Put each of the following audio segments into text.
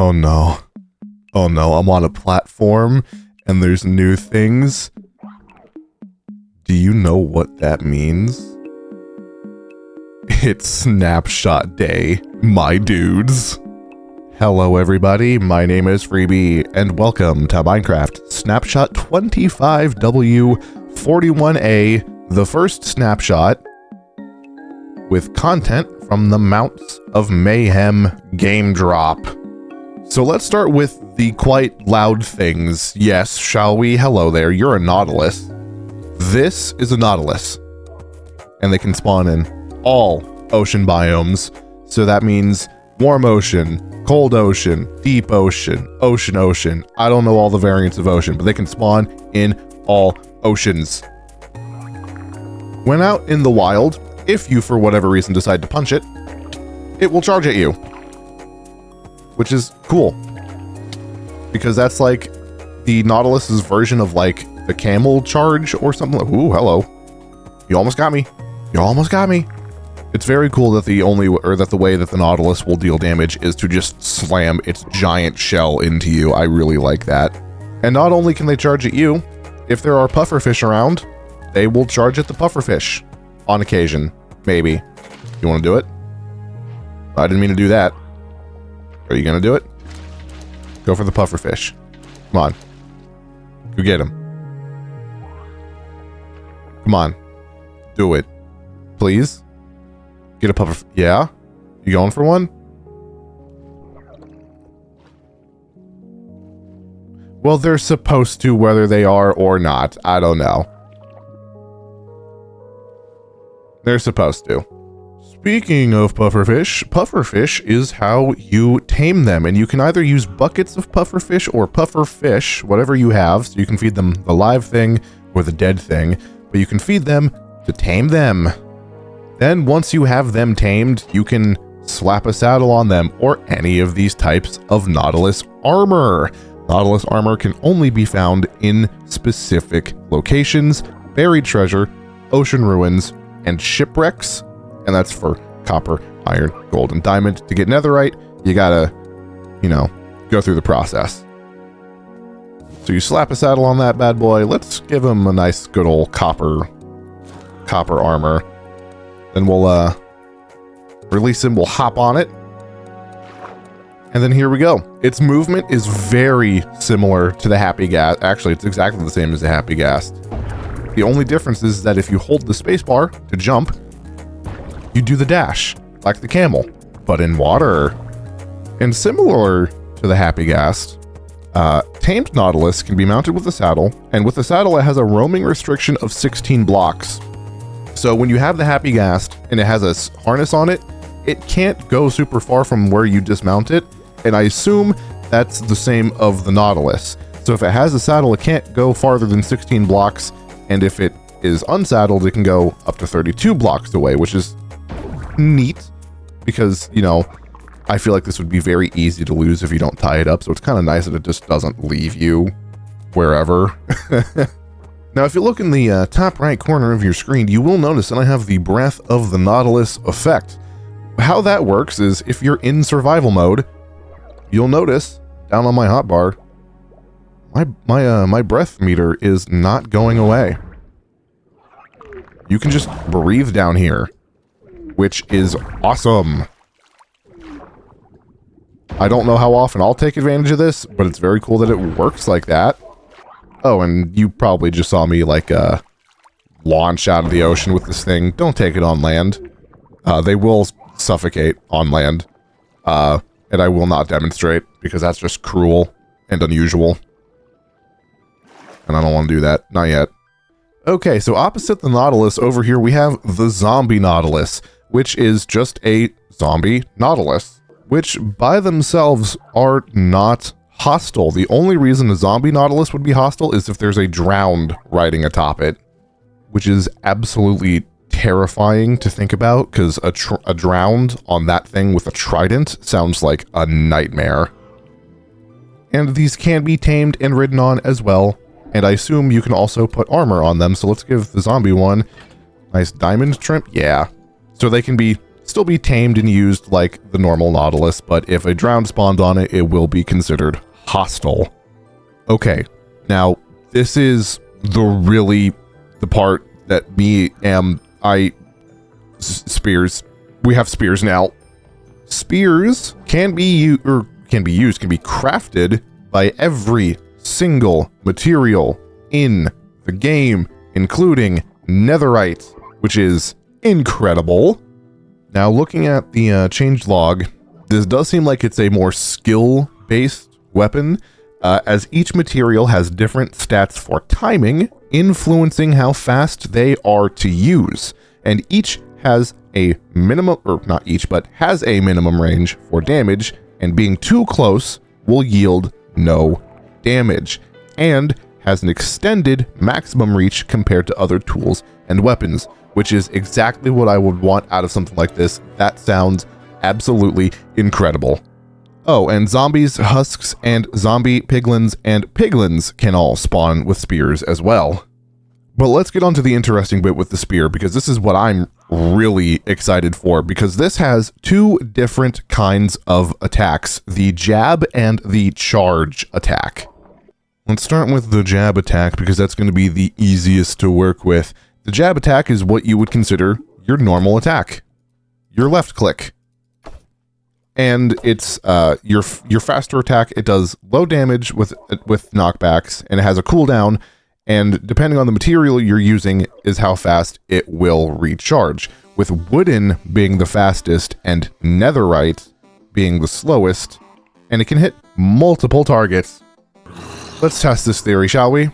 Oh no. Oh no, I'm on a platform and there's new things. Do you know what that means? It's Snapshot Day, my dudes. Hello everybody, my name is Freebiy, and welcome to Minecraft Snapshot 25w41a, the first snapshot with content from the Mounts of Mayhem game drop. So let's start with the quite loud things. Yes, shall we? Hello there, you're a Nautilus. This is a Nautilus, and they can spawn in all ocean biomes. So that means warm ocean, cold ocean, deep ocean, ocean. I don't know all the variants of ocean, but they can spawn in all oceans. When out in the wild, if you for whatever reason decide to punch it, it will charge at you. Which is cool. Because that's like the Nautilus's version of like the camel charge or something. Ooh, hello. You almost got me. You almost got me. It's very cool that the way that the Nautilus will deal damage is to just slam its giant shell into you. I really like that. And not only can they charge at you, if there are pufferfish around, they will charge at the pufferfish. On occasion. Maybe. You want to do it? I didn't mean to do that. Are you gonna do it? Go for the pufferfish. Come on. Go get him. Come on. Do it. Please? Get a puffer. Yeah? You going for one? Well, they're supposed to, whether they are or not. I don't know. They're supposed to. Speaking of pufferfish, pufferfish is how you tame them, and you can either use buckets of pufferfish or pufferfish, whatever you have, so you can feed them the live thing or the dead thing, but you can feed them to tame them. Then once you have them tamed, you can slap a saddle on them or any of these types of Nautilus armor. Nautilus armor can only be found in specific locations: buried treasure, ocean ruins, and shipwrecks. And that's for copper, iron, gold, and diamond. To get netherite, you gotta, go through the process. So you slap a saddle on that bad boy. Let's give him a nice good old copper armor. Then we'll release him, we'll hop on it. And then here we go. Its movement is very similar to the Happy Ghast. Actually, it's exactly the same as the Happy Ghast. The only difference is that if you hold the spacebar to jump, you do the dash, like the camel, but in water. And similar to the Happy Ghast, tamed Nautilus can be mounted with a saddle, and with the saddle it has a roaming restriction of 16 blocks. So when you have the Happy Ghast and it has a harness on it, it can't go super far from where you dismount it, and I assume that's the same of the Nautilus. So if it has a saddle, it can't go farther than 16 blocks, and if it is unsaddled, it can go up to 32 blocks away, which is neat, because I feel like this would be very easy to lose if you don't tie it up, so it's kind of nice that it just doesn't leave you wherever. Now if you look in the top right corner of your screen, you will notice that I have the Breath of the Nautilus effect. How that works is if you're in survival mode, you'll notice down on my hotbar my breath meter is not going away. You can just breathe down here, which is awesome. I don't know how often I'll take advantage of this, but it's very cool that it works like that. Oh, and you probably just saw me launch out of the ocean with this thing. Don't take it on land. They will suffocate on land. And I will not demonstrate because that's just cruel and unusual. And I don't want to do that. Not yet. Okay, so opposite the Nautilus over here, we have the Zombie Nautilus, which is just a zombie Nautilus, which by themselves are not hostile. The only reason a zombie Nautilus would be hostile is if there's a drowned riding atop it, which is absolutely terrifying to think about, because a drowned on that thing with a trident sounds like a nightmare. And these can be tamed and ridden on as well, and I assume you can also put armor on them, so let's give the zombie one nice diamond trim. Yeah. So they can be still be tamed and used like the normal Nautilus, but if a drowned spawned on it, it will be considered hostile. Okay, now this is the part that spears. We have spears now. Spears can be crafted by every single material in the game, including netherite, which is incredible. Now, looking at the changelog, this does seem like it's a more skill-based weapon, as each material has different stats for timing, influencing how fast they are to use, and each has a minimum, or not each, but has a minimum range for damage, and being too close will yield no damage, and has an extended maximum reach compared to other tools and weapons, which is exactly what I would want out of something like this. That sounds absolutely incredible. Oh, and zombies, husks, and zombie piglins and piglins can all spawn with spears as well. But let's get on to the interesting bit with the spear, because this is what I'm really excited for, because this has two different kinds of attacks, the jab and the charge attack. Let's start with the jab attack, because that's going to be the easiest to work with. The jab attack is what you would consider your normal attack, your left click. And it's your faster attack. It does low damage with knockbacks, and it has a cooldown, and depending on the material you're using is how fast it will recharge, with wooden being the fastest and netherite being the slowest, and it can hit multiple targets. Let's test this theory, shall we?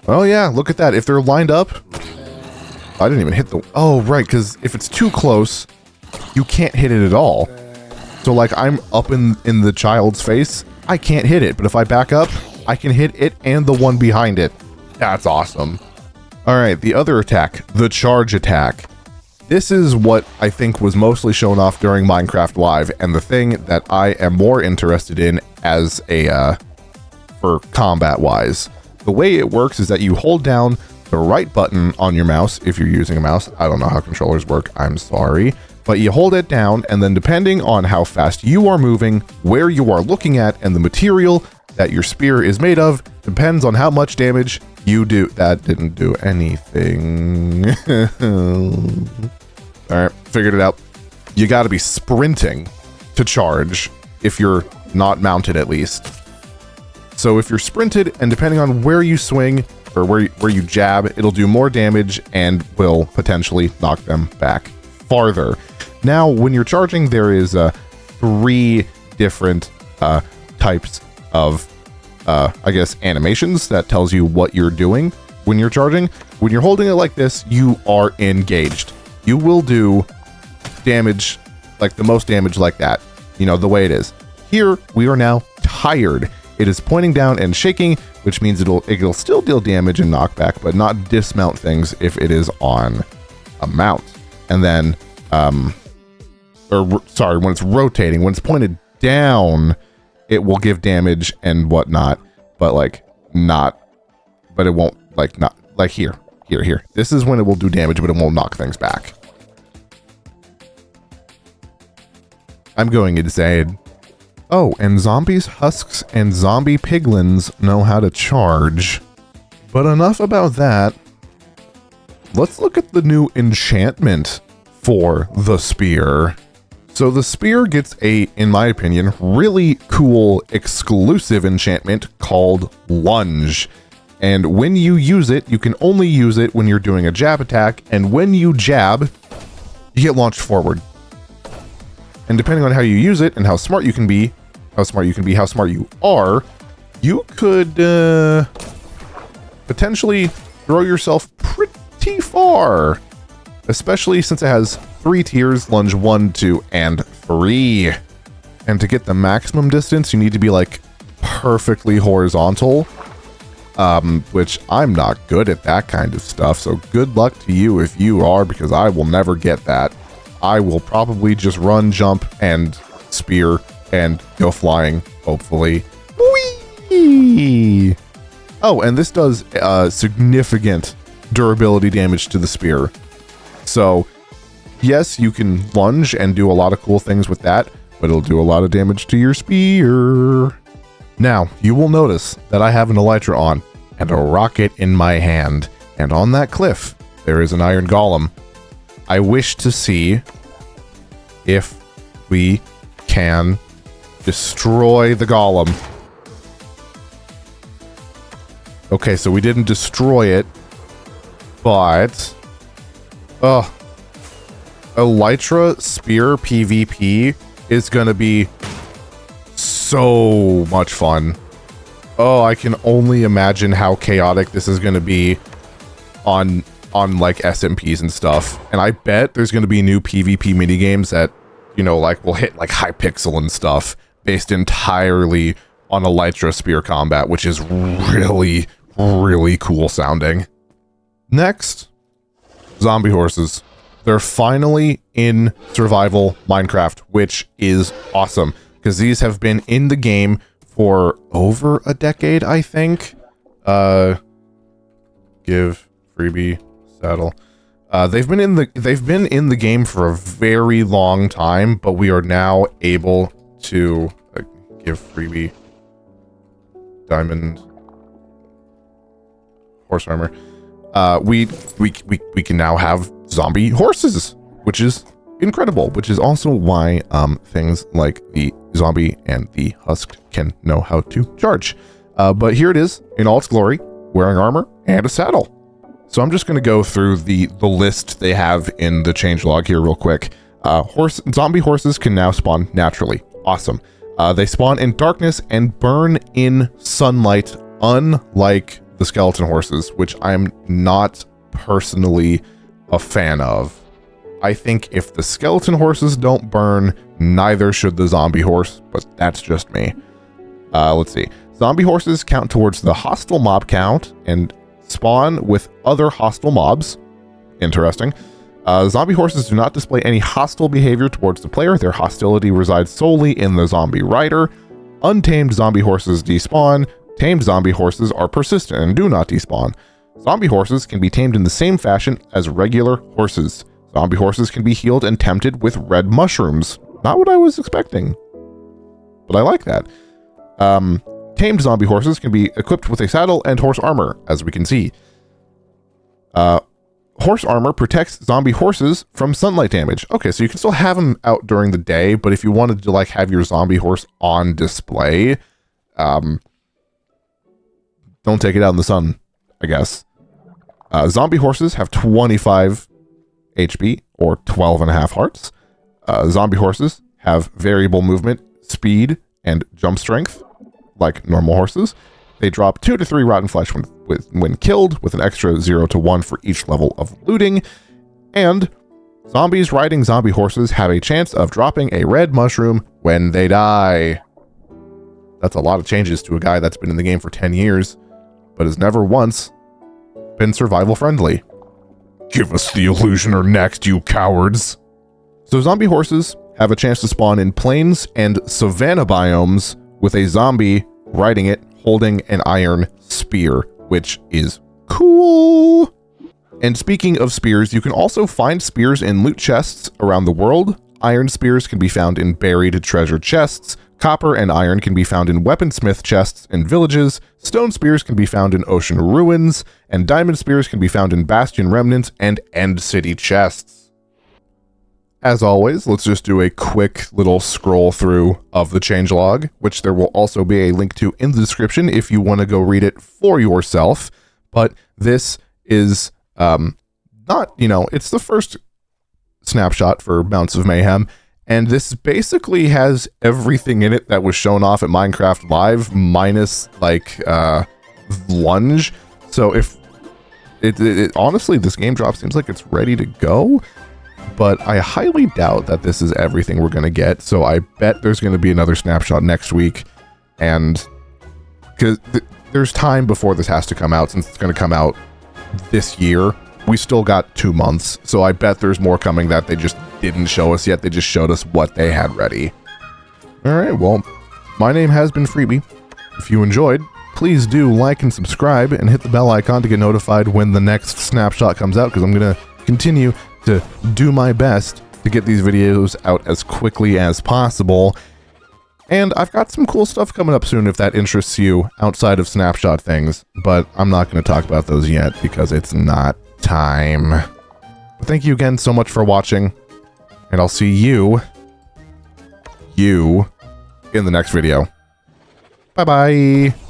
Oh yeah, look at that. If they're lined up, I didn't even hit the... Oh, right, because if it's too close, you can't hit it at all. So, like, I'm up in the child's face, I can't hit it. But if I back up, I can hit it and the one behind it. That's awesome. All right, the other attack, the charge attack. This is what I think was mostly shown off during Minecraft Live, and the thing that I am more interested in as a, for combat-wise. The way it works is that you hold down the right button on your mouse, if you're using a mouse. I don't know how controllers work, I'm sorry. But you hold it down, and then depending on how fast you are moving, where you are looking at, and the material that your spear is made of, depends on how much damage you do. That didn't do anything. Alright, figured it out. You gotta be sprinting to charge, if you're not mounted at least. So if you're sprinted, and depending on where you swing, or where you jab, it'll do more damage and will potentially knock them back farther. Now, when you're charging, there is 3 different types of, I guess, animations that tells you what you're doing when you're charging. When you're holding it like this, you are engaged. You will do damage, like the most damage like that, you know, the way it is. Here, we are now tired. It is pointing down and shaking, which means it'll still deal damage and knockback, but not dismount things if it is on a mount. And then, when it's rotating, when it's pointed down, it will give damage and whatnot, but it won't, here. This is when it will do damage, but it won't knock things back. I'm going insane. Oh, and zombies, husks, and zombie piglins know how to charge. But enough about that. Let's look at the new enchantment for the spear. So the spear gets a, in my opinion, really cool exclusive enchantment called Lunge. And when you use it, you can only use it when you're doing a jab attack, and when you jab, you get launched forward. And depending on how you use it and how smart you are, you could potentially throw yourself pretty far. Especially since it has 3 tiers, Lunge 1, 2, and 3. And to get the maximum distance, you need to be like perfectly horizontal. Which I'm not good at that kind of stuff, so good luck to you if you are, because I will never get that. I will probably just run, jump, and spear, and go flying, hopefully. Whee! Oh, and this does significant durability damage to the spear. So yes, you can lunge and do a lot of cool things with that, but it'll do a lot of damage to your spear. Now, you will notice that I have an elytra on and a rocket in my hand, and on that cliff, there is an iron golem. I wish to see if we can destroy the golem. Okay, so we didn't destroy it, but... Elytra Spear PvP is gonna be so much fun. Oh, I can only imagine how chaotic this is gonna be on like SMPs and stuff. And I bet there's gonna be new PvP minigames that, you know, like will hit like Hypixel and stuff based entirely on Elytra Spear combat, which is really, really cool sounding. Next, zombie horses. They're finally in survival Minecraft, which is awesome, because these have been in the game for over a decade, I think. Give Freebiy saddle. They've been in the game for a very long time, but we are now able to give Freebiy diamond horse armor. We can now have zombie horses, which is incredible, which is also why things like the zombie and the husk can know how to charge. But here it is in all its glory, wearing armor and a saddle. So I'm just going to go through the list they have in the changelog here real quick. Zombie horses can now spawn naturally. Awesome. They spawn in darkness and burn in sunlight, unlike the skeleton horses, which I'm not personally a fan of. I think if the skeleton horses don't burn, neither should the zombie horse, but that's just me. Let's see. Zombie horses count towards the hostile mob count and spawn with other hostile mobs. Interesting. Zombie horses do not display any hostile behavior towards the player. Their hostility resides solely in the zombie rider. Untamed zombie horses despawn. Tamed zombie horses are persistent and do not despawn. Zombie horses can be tamed in the same fashion as regular horses. Zombie horses can be healed and tempted with red mushrooms. Not what I was expecting, but I like that. Tamed zombie horses can be equipped with a saddle and horse armor, as we can see. Horse armor protects zombie horses from sunlight damage. Okay, so you can still have them out during the day, but if you wanted to like have your zombie horse on display, don't take it out in the sun, I guess. Zombie horses have 25 HP or 12.5 hearts. Zombie horses have variable movement, speed, and jump strength, like normal horses. They drop 2 to 3 rotten flesh when killed, with an extra 0 to 1 for each level of looting. And zombies riding zombie horses have a chance of dropping a red mushroom when they die. That's a lot of changes to a guy that's been in the game for 10 years, but has never once been survival friendly. Give us the illusioner next, you cowards. So zombie horses have a chance to spawn in plains and savanna biomes with a zombie riding it, holding an iron spear, which is cool. And speaking of spears, you can also find spears in loot chests around the world. Iron spears can be found in buried treasure chests. Copper and iron can be found in weaponsmith chests in villages. Stone spears can be found in ocean ruins. And diamond spears can be found in bastion remnants and end city chests. As always, let's just do a quick little scroll through of the changelog, which there will also be a link to in the description if you want to go read it for yourself. But this is not, it's the first snapshot for Mounts of Mayhem, and this basically has everything in it that was shown off at Minecraft Live, minus like Lunge. So if it honestly, this game drop seems like it's ready to go, but I highly doubt that this is everything we're going to get. So I bet there's going to be another snapshot next week, and because there's time before this has to come out, since it's going to come out this year. We still got 2 months, so I bet there's more coming that they just didn't show us yet. They just showed us what they had ready. Alright, well, my name has been Freebiy. If you enjoyed, please do like and subscribe and hit the bell icon to get notified when the next snapshot comes out, because I'm going to continue to do my best to get these videos out as quickly as possible. And I've got some cool stuff coming up soon if that interests you outside of Snapshot things, but I'm not going to talk about those yet because it's not time. But thank you again so much for watching, and I'll see you in the next video. Bye-bye.